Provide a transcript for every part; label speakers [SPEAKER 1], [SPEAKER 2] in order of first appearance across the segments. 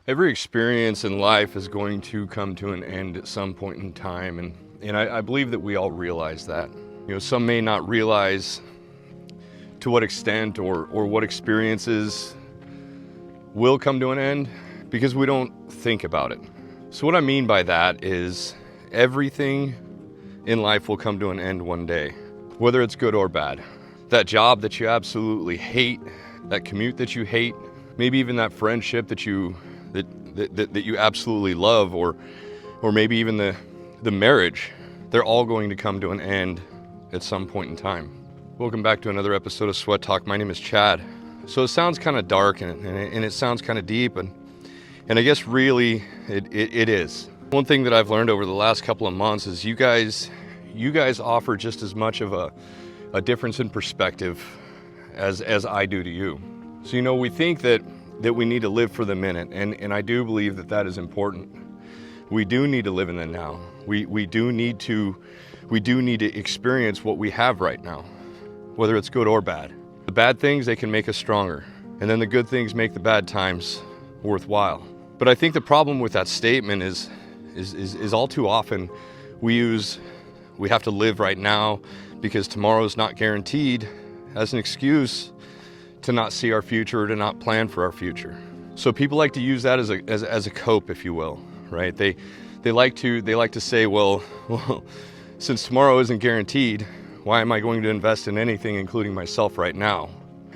[SPEAKER 1] Every experience in life is going to come to an end at some point in time, and I believe that we all realize that. Some may not realize to what extent or what experiences will come to an end because we don't think about it. So what I mean by that is everything in life will come to an end one day, whether it's good or bad. That job that you absolutely hate, that commute that you hate, maybe even that friendship that you absolutely love, or maybe even the marriage, they're all going to come to an end at some point in time. Welcome back to another episode of Sweat Talk. My name is Chad. So it sounds kind of dark and it sounds kind of deep, and I guess really it is. One thing that I've learned over the last couple of months is you guys offer just as much of a difference in perspective as I do to you. So we think that we need to live for the minute, and I do believe that is important. We do need to live in the now. We do need to experience what we have right now, whether it's good or bad. The bad things, they can make us stronger, and then the good things make the bad times worthwhile. But I think the problem with that statement is all too often we have to live right now because tomorrow's not guaranteed as an excuse to not see our future or to not plan for our future. So people like to use that as a cope, if you will, right? They like to say, well, since tomorrow isn't guaranteed, why am I going to invest in anything, including myself, right now?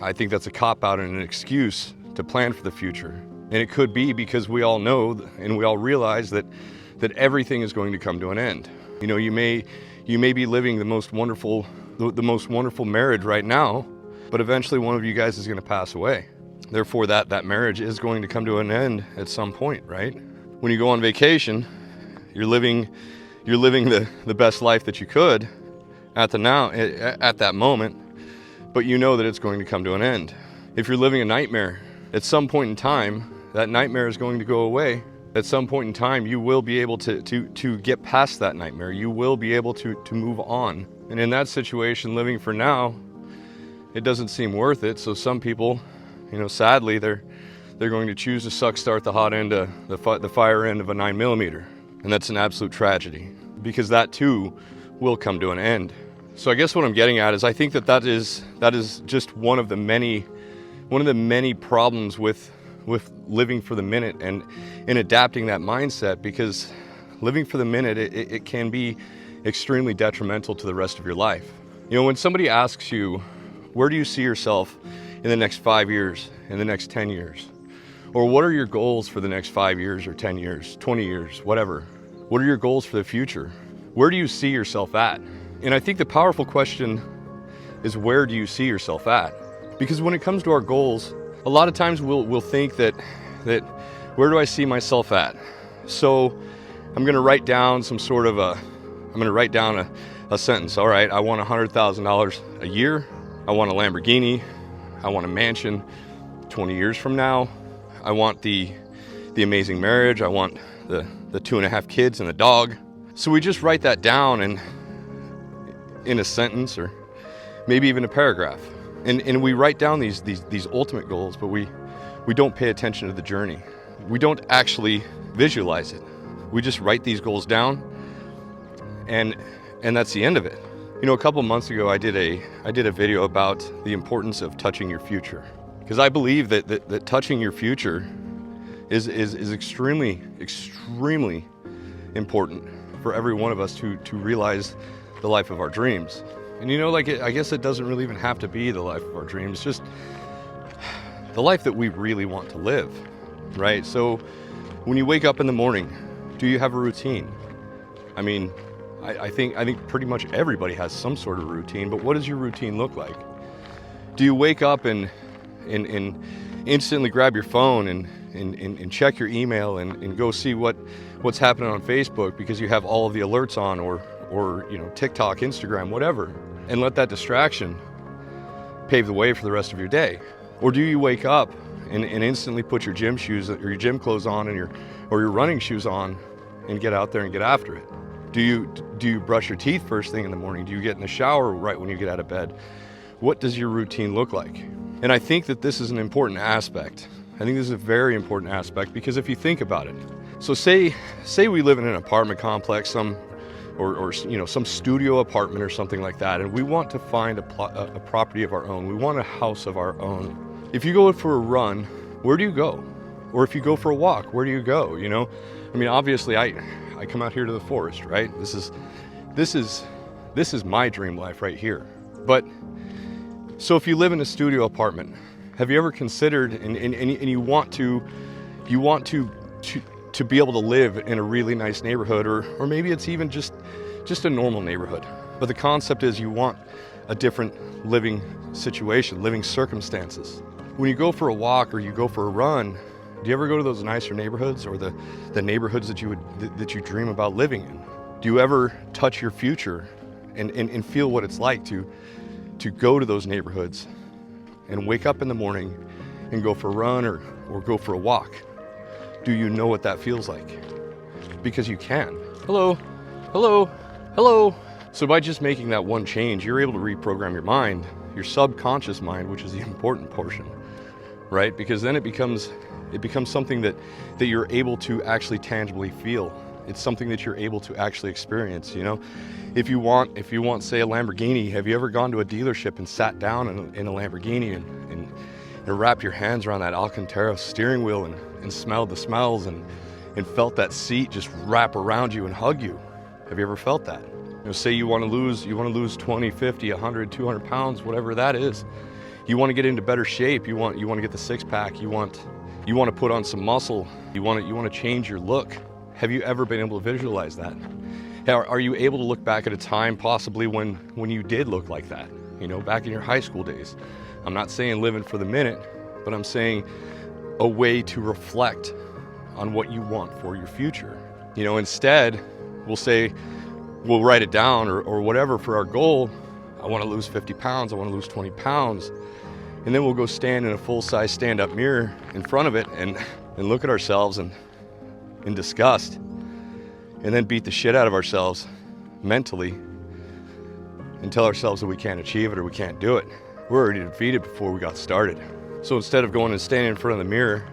[SPEAKER 1] I think that's a cop-out and an excuse to plan for the future. And it could be because we all know and we all realize that everything is going to come to an end. You may be living the most wonderful marriage right now, but eventually one of you guys is going to pass away. Therefore, that marriage is going to come to an end at some point, right? When you go on vacation, you're living the best life that you could at that moment, but you know that it's going to come to an end. If you're living a nightmare, at some point in time, that nightmare is going to go away. At some point in time, you will be able to get past that nightmare. You will be able to move on. And in that situation, living for now, it doesn't seem worth it. So some people, sadly, they're going to choose to start the hot end, the fire end of a 9mm. And that's an absolute tragedy, because that too will come to an end. So I guess what I'm getting at is I think that is just one of the many problems with living for the minute and in adapting that mindset, because living for the minute, it can be extremely detrimental to the rest of your life. When somebody asks you, where do you see yourself in the next 5 years, in the next 10 years? Or what are your goals for the next 5 years or 10 years, 20 years, whatever? What are your goals for the future? Where do you see yourself at? And I think the powerful question is, where do you see yourself at? Because when it comes to our goals, a lot of times we'll think that where do I see myself at? So I'm going to write down a sentence. All right, I want $100,000 a year. I want a Lamborghini. I want a mansion 20 years from now. I want the amazing marriage. I want the 2.5 kids and the dog. So we just write that down in a sentence, or maybe even a paragraph. And we write down these ultimate goals, but we don't pay attention to the journey. We don't actually visualize it. We just write these goals down, and that's the end of it. A couple months ago, I did a video about the importance of touching your future, because I believe that touching your future is extremely important for every one of us to realize the life of our dreams. And I guess it doesn't really even have to be the life of our dreams, just the life that we really want to live, right? So when you wake up in the morning, do you have a routine? I think pretty much everybody has some sort of routine, but what does your routine look like? Do you wake up and instantly grab your phone and check your email and go see what's happening on Facebook because you have all of the alerts on, or TikTok, Instagram, whatever, and let that distraction pave the way for the rest of your day? Or do you wake up and instantly put your gym shoes or your gym clothes on and your running shoes on and get out there and get after it? Do you brush your teeth first thing in the morning? Do you get in the shower right when you get out of bed? What does your routine look like? And I think that this is an important aspect, I think this is a very important aspect, because if you think about it, so say we live in an apartment complex, or some studio apartment or something like that, and we want to find a property of our own. We want a house of our own. If you go for a run, where do you go? Or if you go for a walk, where do you go? I mean, obviously I come out here to the forest, right? This is my dream life right here. But so if you live in a studio apartment, have you ever considered, and you want to be able to live in a really nice neighborhood, or maybe it's even just a normal neighborhood. But the concept is you want a different living situation, living circumstances. When you go for a walk or you go for a run, do you ever go to those nicer neighborhoods, or the neighborhoods that you dream about living in? Do you ever touch your future and feel what it's like to go to those neighborhoods and wake up in the morning and go for a run or go for a walk? Do you know what that feels like? Because you can. Hello, hello, hello. So by just making that one change, you're able to reprogram your mind, your subconscious mind, which is the important portion, right? Because then it becomes something that you're able to actually tangibly feel. It's something that you're able to actually experience. If you want, say, a Lamborghini, have you ever gone to a dealership and sat down in a Lamborghini and wrap your hands around that Alcantara steering wheel and smelled the smells and felt that seat just wrap around you and hug you? Have you ever felt that? Say you want to lose 20, 50, 100, 200 pounds, whatever that is. You want to get into better shape. You want to get the six pack. You want to put on some muscle. You want to change your look. Have you ever been able to visualize that? Are you able to look back at a time possibly when you did look like that? Back in your high school days. I'm not saying living for the minute, but I'm saying a way to reflect on what you want for your future. Instead, we'll write it down or whatever for our goal. I want to lose 50 pounds. I want to lose 20 pounds. And then we'll go stand in a full-size stand-up mirror in front of it and look at ourselves in disgust, and then beat the shit out of ourselves mentally and tell ourselves that we can't achieve it or we can't do it. We're already defeated before we got started. So instead of going and standing in front of the mirror,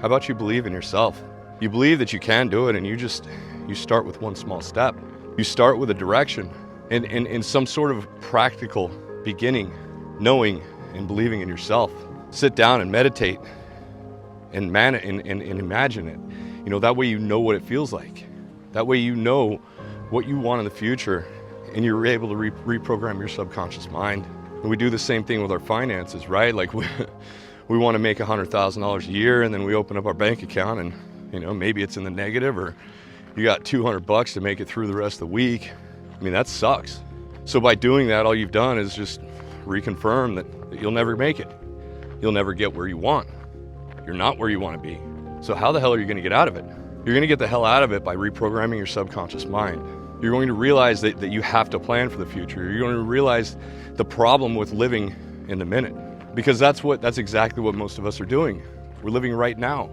[SPEAKER 1] how about you believe in yourself? You believe that you can do it, and you start with one small step. You start with a direction and some sort of practical beginning, knowing and believing in yourself. Sit down and meditate and imagine it. That way you know what it feels like. That way you know what you want in the future, and you're able to reprogram your subconscious mind. And we do the same thing with our finances, right? Like we want to make $100,000 a year, and then we open up our bank account and maybe it's in the negative, or you got $200 to make it through the rest of the week. I mean, that sucks. So by doing that, all you've done is just reconfirm that you'll never make it. You'll never get where you want. You're not where you want to be. So how the hell are you going to get out of it? You're going to get the hell out of it by reprogramming your subconscious mind. You're going to realize that you have to plan for the future. You're going to realize the problem with living in the minute, because that's exactly what most of us are doing. We're living right now.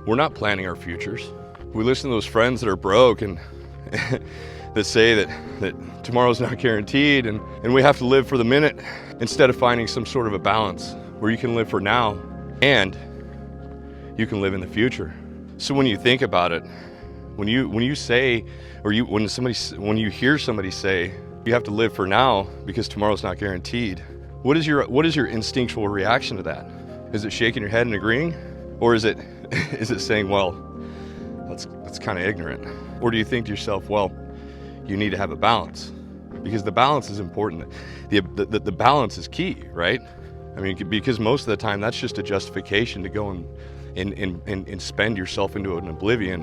[SPEAKER 1] We're not planning our futures. We listen to those friends that are broke and that say that tomorrow's not guaranteed, and we have to live for the minute instead of finding some sort of a balance where you can live for now and you can live in the future. So when you think about it, when you say, or when you hear somebody say you have to live for now because tomorrow's not guaranteed, what is your instinctual reaction to that? Is it shaking your head and agreeing, or is it saying, well, that's kind of ignorant? Or do you think to yourself, well, you need to have a balance, because the balance is important. The balance is key, right? I mean, because most of the time that's just a justification to go and spend yourself into an oblivion.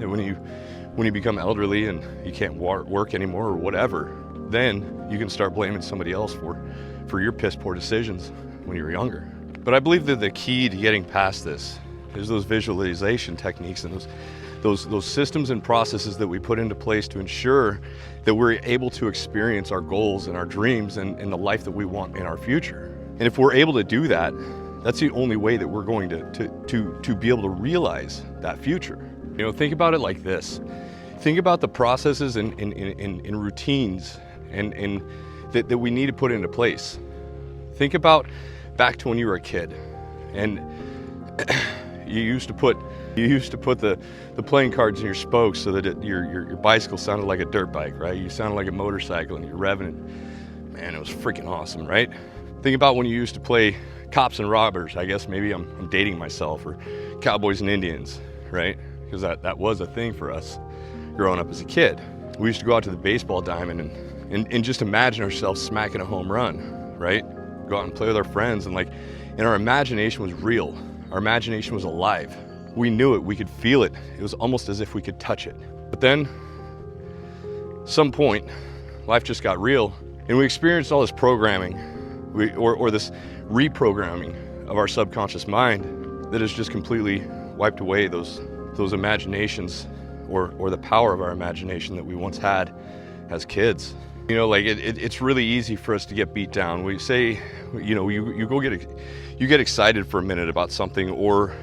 [SPEAKER 1] And when you become elderly and you can't work anymore or whatever, then you can start blaming somebody else for your piss poor decisions when you're younger. But I believe that the key to getting past this is those visualization techniques and those systems and processes that we put into place to ensure that we're able to experience our goals and our dreams and the life that we want in our future. And if we're able to do that, that's the only way that we're going to be able to realize that future. Think about it like this. Think about the processes and routines and that we need to put into place. Think about back to when you were a kid, and You used to put the playing cards in your spokes so that your bicycle sounded like a dirt bike, right? You sounded like a motorcycle and you're revving it. Man, it was freaking awesome, right? Think about when you used to play cops and robbers. I guess maybe I'm dating myself, or cowboys and Indians, right? Because that was a thing for us growing up as a kid. We used to go out to the baseball diamond and just imagine ourselves smacking a home run, right? Go out and play with our friends, and our imagination was real. Our imagination was alive. We knew it, we could feel it. It was almost as if we could touch it. But then, some point, life just got real, and we experienced all this programming, or this reprogramming of our subconscious mind that has just completely wiped away those imaginations, or the power of our imagination that we once had as kids. You know, like it's really easy for us to get beat down. We say, you know, you get excited for a minute about something, or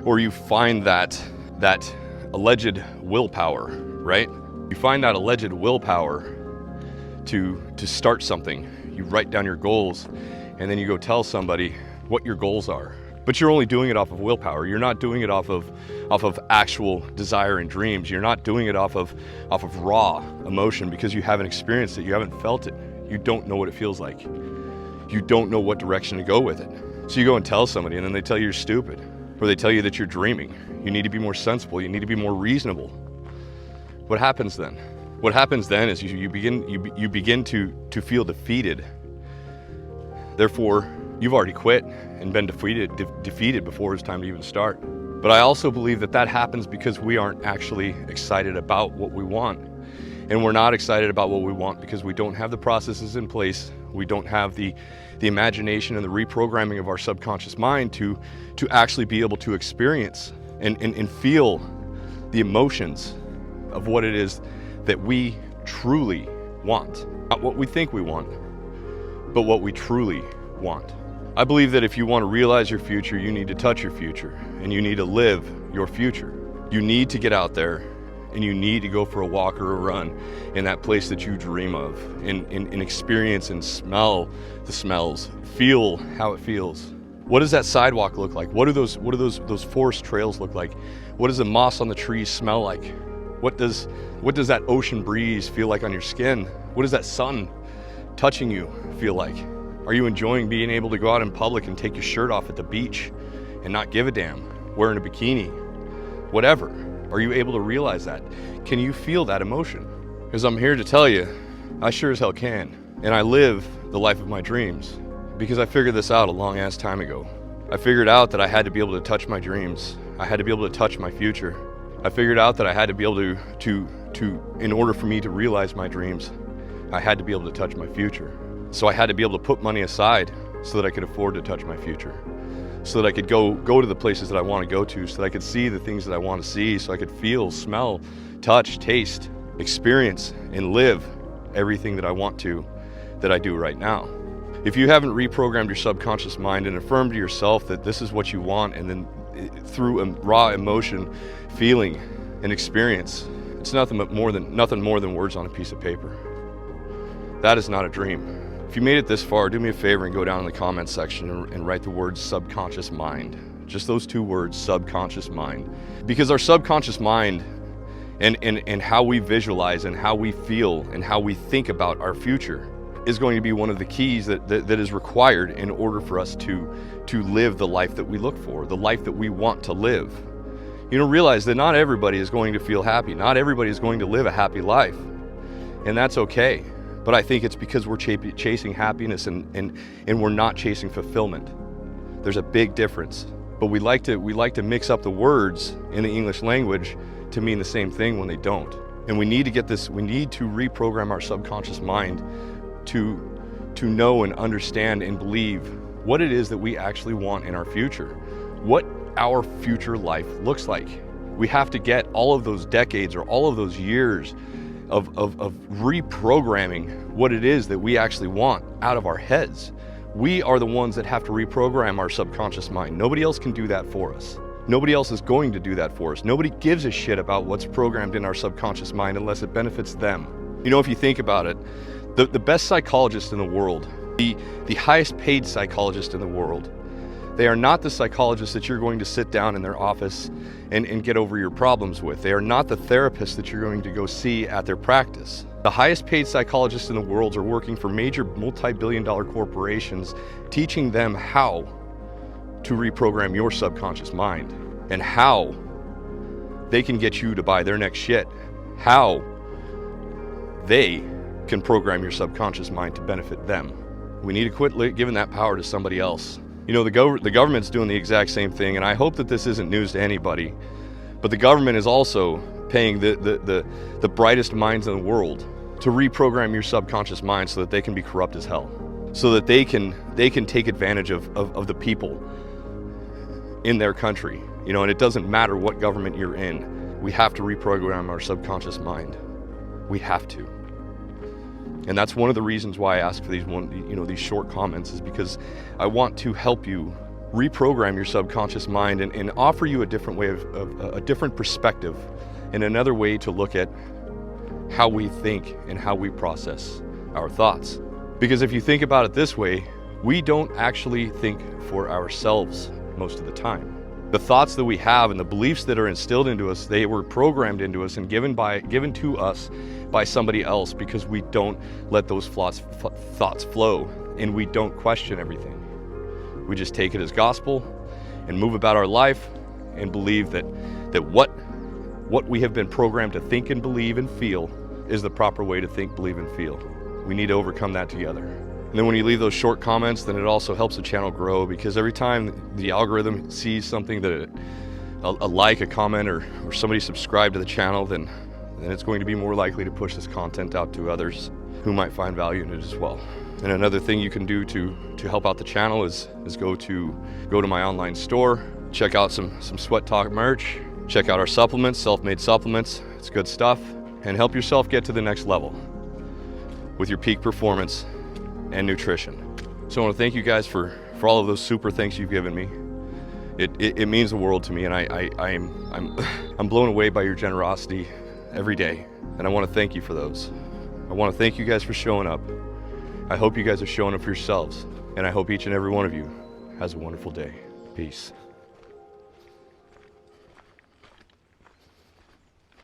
[SPEAKER 1] you find that alleged willpower, right? You find that alleged willpower to start something. You write down your goals, and then you go tell somebody what your goals are. But you're only doing it off of willpower. You're not doing it off of actual desire and dreams. You're not doing it off of raw emotion, because you haven't experienced it. You haven't felt it. You don't know what it feels like. You don't know what direction to go with it. So you go and tell somebody, and then they tell you you're stupid, or they tell you that you're dreaming. You need to be more sensible. You need to be more reasonable. What happens then? What happens then is you begin to feel defeated. Therefore, you've already quit and been defeated before it's time to even start. But I also believe that happens because we aren't actually excited about what we want. And we're not excited about what we want because we don't have the processes in place. We don't have the imagination and the reprogramming of our subconscious mind to actually be able to experience and feel the emotions of what it is that we truly want. Not what we think we want, but what we truly want. I believe that if you want to realize your future, you need to touch your future, and you need to live your future. You need to get out there, and you need to go for a walk or a run in that place that you dream of, and experience and smell the smells, feel how it feels. What does that sidewalk look like? What do those forest trails look like? What does the moss on the trees smell like? What does that ocean breeze feel like on your skin? What does that sun touching you feel like? Are you enjoying being able to go out in public and take your shirt off at the beach and not give a damn, wearing a bikini, whatever? Are you able to realize that? Can you feel that emotion? Because I'm here to tell you, I sure as hell can. And I live the life of my dreams because I figured this out a long ass time ago. I figured out that I had to be able to touch my dreams. I had to be able to touch my future. I figured out that I had to be able to in order for me to realize my dreams, I had to be able to touch my future. So I had to be able to put money aside so that I could afford to touch my future, so that I could go to the places that I want to go to, so that I could see the things that I want to see, so I could feel, smell, touch, taste, experience, and live everything that I want to, that I do right now. If you haven't reprogrammed your subconscious mind and affirmed to yourself that this is what you want, and then through a raw emotion, feeling, and experience, it's nothing more than words on a piece of paper. That is not a dream. If you made it this far, do me a favor and go down in the comments section and write the words subconscious mind. Just those two words, subconscious mind. Because our subconscious mind and how we visualize and how we feel and how we think about our future is going to be one of the keys that is required in order for us to live the life that we look for, the life that we want to live. You know, realize that not everybody is going to feel happy. Not everybody is going to live a happy life. And that's okay. But I think it's because we're chasing happiness and we're not chasing fulfillment. There's a big difference. But we like to mix up the words in the English language to mean the same thing when they don't. And we need to reprogram our subconscious mind to know and understand and believe what it is that we actually want in our future, what our future life looks like. We have to get all of those decades or all of those years of reprogramming what it is that we actually want out of our heads. We are the ones that have to reprogram our subconscious mind. Nobody else can do that for us. Nobody else is going to do that for us. Nobody gives a shit about what's programmed in our subconscious mind unless it benefits them. You know, if you think about it, the best psychologist in the world, the highest paid psychologist in the world, They are not the psychologists that you're going to sit down in their office and get over your problems with. They are not the therapists that you're going to go see at their practice. The highest paid psychologists in the world are working for major multi-billion-dollar corporations, teaching them how to reprogram your subconscious mind and how they can get you to buy their next shit, how they can program your subconscious mind to benefit them. We need to quit giving that power to somebody else. You know, the government's doing the exact same thing, and I hope that this isn't news to anybody, but the government is also paying the brightest minds in the world to reprogram your subconscious mind so that they can be corrupt as hell, so that they can take advantage of the people in their country. You know, and it doesn't matter what government you're in, we have to reprogram our subconscious mind. We have to. And that's one of the reasons why I ask for these short comments, is because I want to help you reprogram your subconscious mind and offer you a different way a different perspective and another way to look at how we think and how we process our thoughts. Because if you think about it this way, we don't actually think for ourselves most of the time. The thoughts that we have and the beliefs that are instilled into us, they were programmed into us and given to us by somebody else, because we don't let those thoughts flow and we don't question everything. We just take it as gospel and move about our life and believe that what we have been programmed to think and believe and feel is the proper way to think, believe, and feel. We need to overcome that together. And then when you leave those short comments, then it also helps the channel grow, because every time the algorithm sees something that a comment or somebody subscribed to the channel, then it's going to be more likely to push this content out to others who might find value in it as well. And another thing you can do to help out the channel is go to my online store, check out some Sweat Talk merch, check out our supplements, self-made supplements. It's good stuff, and help yourself get to the next level with your peak performance and nutrition. So I want to thank you guys for all of those super thanks you've given me. It means the world to me, and I'm blown away by your generosity every day, and I want to thank you for those. I want to thank you guys for showing up. I hope you guys are showing up for yourselves, and I hope each and every one of you has a wonderful day. Peace.